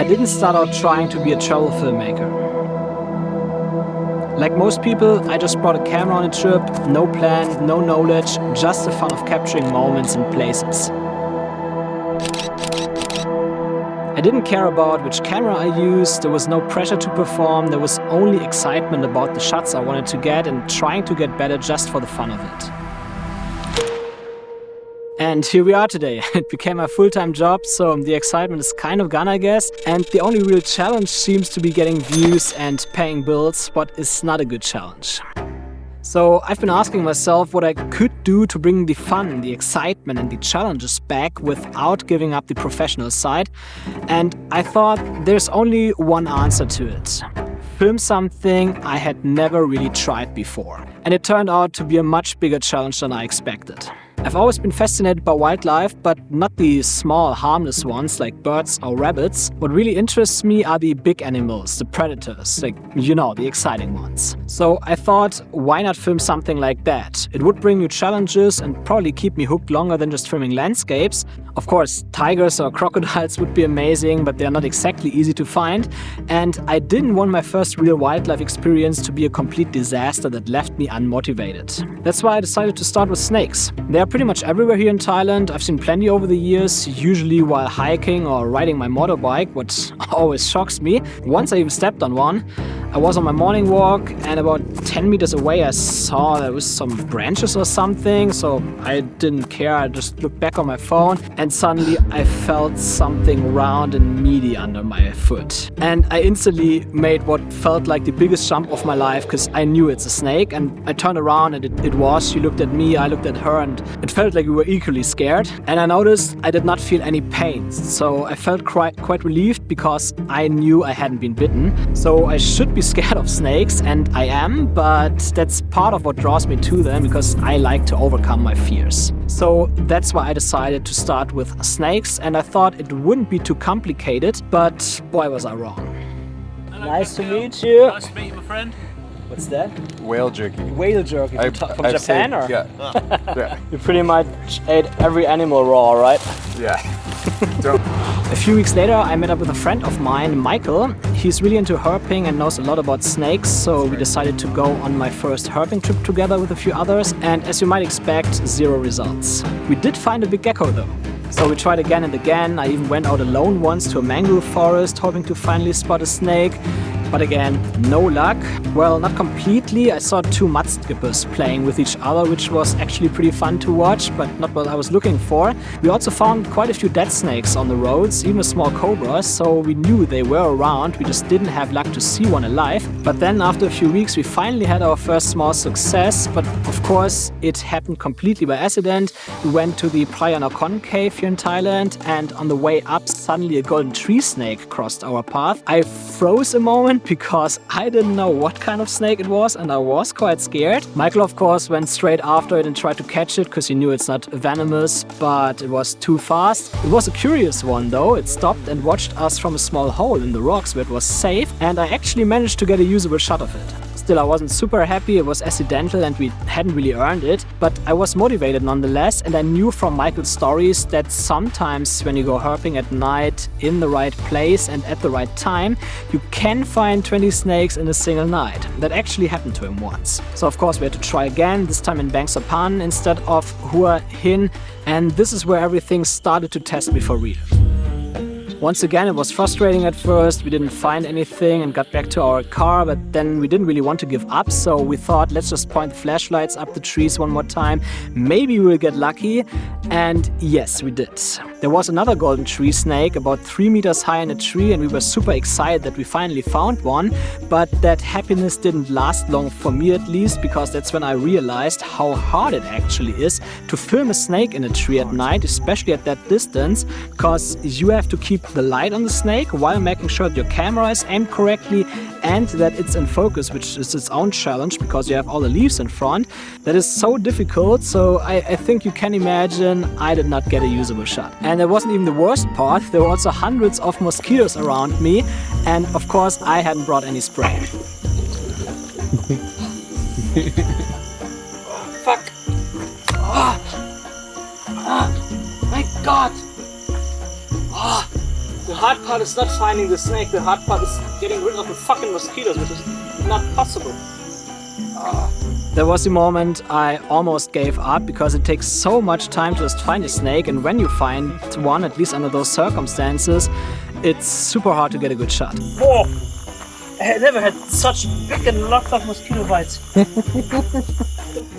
didn't start out trying to be a travel filmmaker. Like most people, I just brought a camera on a trip, no plan, no knowledge, just the fun of capturing moments and places. I didn't care about which camera I used, there was no pressure to perform, there was only excitement about the shots I wanted to get and trying to get better just for the fun of it. And here we are today. It became my full-time job, so the excitement is kind of gone, I guess. And the only real challenge seems to be getting views and paying bills, but it's not a good challenge. So I've been asking myself what I could do to bring the fun, the excitement and the challenges back without giving up the professional side. And I thought there's only one answer to it. Film something I had never really tried before. And it turned out to be a much bigger challenge than I expected. I've always been fascinated by wildlife, but not the small, harmless ones like birds or rabbits. What really interests me are the big animals, the predators, like, you know, the exciting ones. So I thought, why not film something like that? It would bring new challenges and probably keep me hooked longer than just filming landscapes. Of course, tigers or crocodiles would be amazing, but they're not exactly easy to find. And I didn't want my first real wildlife experience to be a complete disaster that left me unmotivated. That's why I decided to start with snakes. They're pretty much everywhere here in Thailand. I've seen plenty over the years, usually while hiking or riding my motorbike, what always shocks me. Once I even stepped on one. I was on my morning walk and about 10 meters away I saw there was some branches or something, so I didn't care. I just looked back on my phone and suddenly I felt something round and meaty under my foot. And I instantly made what felt like the biggest jump of my life because I knew it's a snake, and I turned around and it was. She looked at me, I looked at her, and it felt like we were equally scared. And I noticed I did not feel any pain, so I felt quite relieved because I knew I hadn't been bitten. So I should be scared of snakes, and I am, but that's part of what draws me to them because I like to overcome my fears. So that's why I decided to start with snakes, and I thought it wouldn't be too complicated, but boy was I wrong. Hello, nice Pascal. to meet you. Nice to meet you, my friend. What's that? Whale jerky. Whale jerky from Japan, or? Yeah. Yeah. You pretty much ate every animal raw, right? Yeah. A few weeks later, I met up with a friend of mine, Michael. He's really into herping and knows a lot about snakes, so we decided to go on my first herping trip together with a few others, and as you might expect, 0 results. We did find a big gecko though. So we tried again and again. I even went out alone once to a mangrove forest, hoping to finally spot a snake. But again, no luck. Well, not completely. I saw 2 mudskippers playing with each other, which was actually pretty fun to watch, but not what I was looking for. We also found quite a few dead snakes on the roads, even a small cobra, so we knew they were around. We just didn't have luck to see one alive. But then after a few weeks, we finally had our first small success, but of course, it happened completely by accident. We went to the Praia Nakhon cave here in Thailand, and on the way up, suddenly a golden tree snake crossed our path. I froze a moment because I didn't know what kind of snake it was, and I was quite scared. Michael, of course, went straight after it and tried to catch it because he knew it's not venomous, but it was too fast. It was a curious one though. It stopped and watched us from a small hole in the rocks where it was safe, and I actually managed to get a usable shot of it. Still, I wasn't super happy. It was accidental and we hadn't really earned it, but I was motivated nonetheless, and I knew from Michael's stories that sometimes when you go herping at night in the right place and at the right time, you can find 20 snakes in a single night. That actually happened to him once. So of course we had to try again, this time in Bang Sapan instead of Hua Hin, and this is where everything started to test me for real. Once again, it was frustrating at first. We didn't find anything and got back to our car, but then we didn't really want to give up, so we thought, let's just point the flashlights up the trees one more time. Maybe we'll get lucky. And yes, we did. There was another golden tree snake about 3 meters high in a tree, and we were super excited that we finally found one. But that happiness didn't last long, for me at least, because that's when I realized how hard it actually is to film a snake in a tree at night, especially at that distance, because you have to keep the light on the snake while making sure that your camera is aimed correctly and that it's in focus, which is its own challenge because you have all the leaves in front. That is so difficult, so I think you can imagine I did not get a usable shot. And that wasn't even the worst part. There were also hundreds of mosquitoes around me, and of course I hadn't brought any spray. Fuck! Oh my God! Oh. The hard part is not finding the snake, the hard part is getting rid of the fucking mosquitoes, which is not possible. There was a moment I almost gave up because it takes so much time to just find a snake, and when you find one, at least under those circumstances, it's super hard to get a good shot. Whoa! I never had such big and lots of mosquito bites.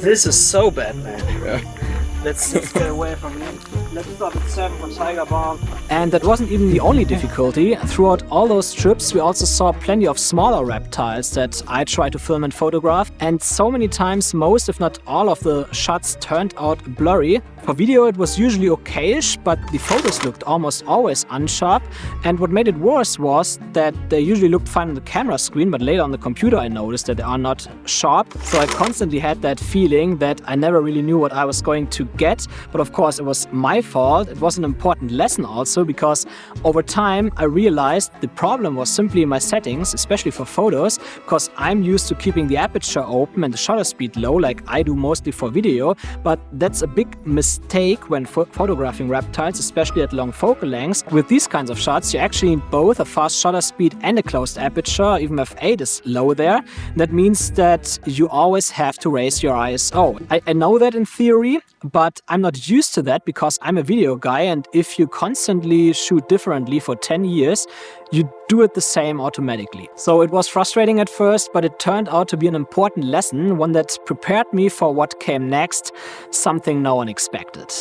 This is so bad, man. Yeah. Let's get away from me. Let's stop at 7 for Tiger Bomb. And that wasn't even the only difficulty. Throughout all those trips, we also saw plenty of smaller reptiles that I tried to film and photograph. And so many times, most if not all of the shots turned out blurry. For video, it was usually okayish, but the photos looked almost always unsharp. And what made it worse was that they usually looked fine on the camera screen, but later on the computer I noticed that they are not sharp. So I constantly had that feeling that I never really knew what I was going to get. But of course, it was my fault. It was an important lesson also, because over time I realized the problem was simply my settings, especially for photos, because I'm used to keeping the aperture open and the shutter speed low like I do mostly for video. But that's a big mistake when photographing reptiles, especially at long focal lengths. With these kinds of shots, you actually need both a fast shutter speed and a closed aperture, even if f8 is low there. That means that you always have to raise your ISO. I know that in theory, but I'm not used to that because I'm a video guy, and if you constantly shoot differently for 10 years, you do it the same automatically. So it was frustrating at first, but it turned out to be an important lesson, one that prepared me for what came next, something no one expected.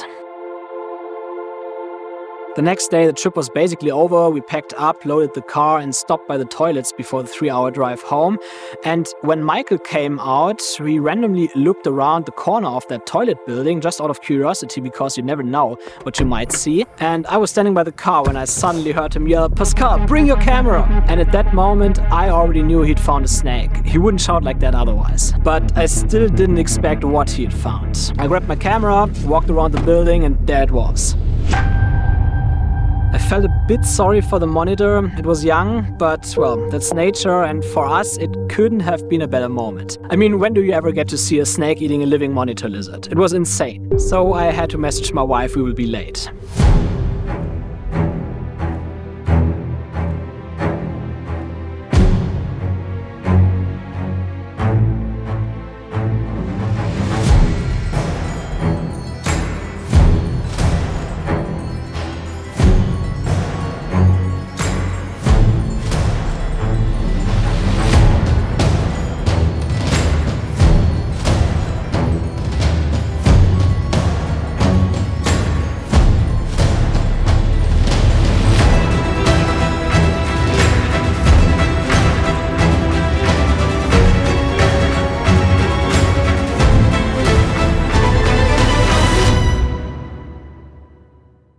The next day, the trip was basically over. We packed up, loaded the car, and stopped by the toilets before the 3-hour drive home. And when Michael came out, we randomly looked around the corner of that toilet building just out of curiosity, because you never know what you might see. And I was standing by the car when I suddenly heard him yell, "Pascal, bring your camera!" And at that moment, I already knew he'd found a snake. He wouldn't shout like that otherwise. But I still didn't expect what he'd found. I grabbed my camera, walked around the building, and there it was. I felt a bit sorry for the monitor. It was young, but well, that's nature, and for us it couldn't have been a better moment. I mean, when do you ever get to see a snake eating a living monitor lizard? It was insane. So I had to message my wife we will be late.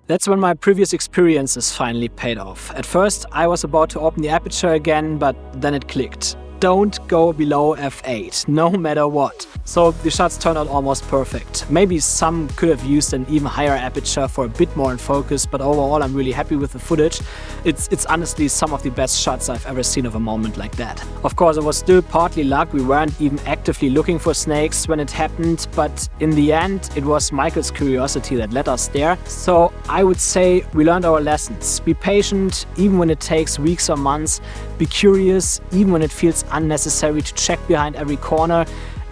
That's when my previous experiences finally paid off. At first, I was about to open the aperture again, but then it clicked. Don't go below f8, no matter what. So the shots turned out almost perfect. Maybe some could have used an even higher aperture for a bit more in focus, but overall I'm really happy with the footage. It's honestly some of the best shots I've ever seen of a moment like that. Of course, it was still partly luck. We weren't even actively looking for snakes when it happened, but in the end it was Michael's curiosity that led us there. So I would say we learned our lessons. Be patient, even when it takes weeks or months. Be curious, even when it feels unnecessary to check behind every corner,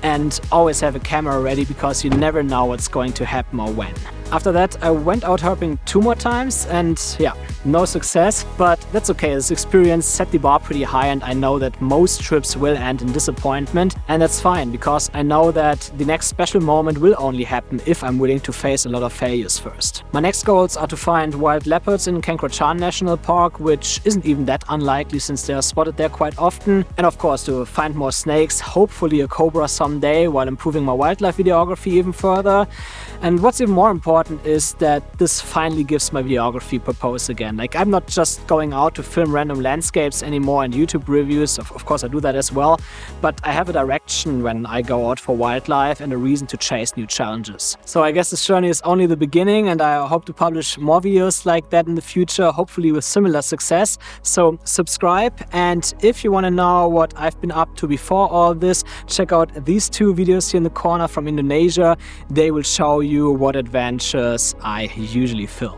and always have a camera ready because you never know what's going to happen or when. After that, I went out herping 2 more times and yeah, no success, but that's okay. This experience set the bar pretty high, and I know that most trips will end in disappointment, and that's fine because I know that the next special moment will only happen if I'm willing to face a lot of failures first. My next goals are to find wild leopards in Cancrochan National Park, which isn't even that unlikely since they are spotted there quite often, and of course to find more snakes, hopefully a cobra someday, while improving my wildlife videography even further. And what's even more important is that this finally gives my videography purpose again. Like, I'm not just going out to film random landscapes anymore and YouTube reviews. Of course I do that as well, but I have a direction when I go out for wildlife and a reason to chase new challenges. So I guess this journey is only the beginning, and I hope to publish more videos like that in the future, hopefully with similar success. So subscribe, and if you want to know what I've been up to before all this, check out these 2 videos here in the corner from Indonesia. They will show you what adventures I usually film.